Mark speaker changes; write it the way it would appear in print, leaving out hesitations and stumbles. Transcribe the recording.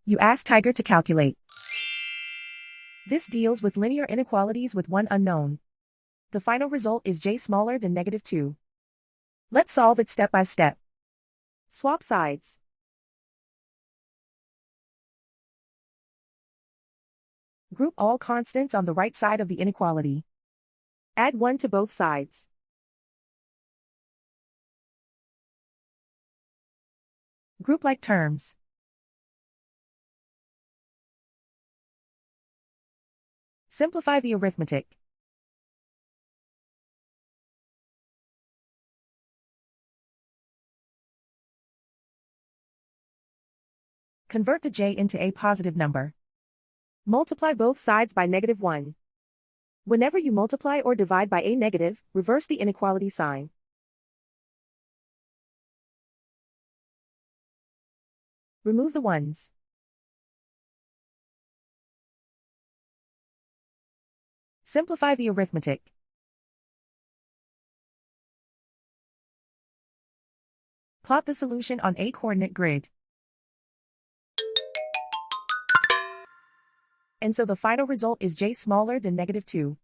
Speaker 1: You ask Tiger to calculate. This deals with linear inequalities with one unknown. The final result is j smaller than -2. Let's solve it step by step. Swap sides. Group all constants on the right side of the inequality. Add 1 to both sides. Group like terms. Simplify the arithmetic. Convert the j into a positive number. Multiply both sides by -1. Whenever you multiply or divide by a negative, reverse the inequality sign. Remove the ones. Simplify the arithmetic. Plot the solution on a coordinate grid. And so the final result is j smaller than -2.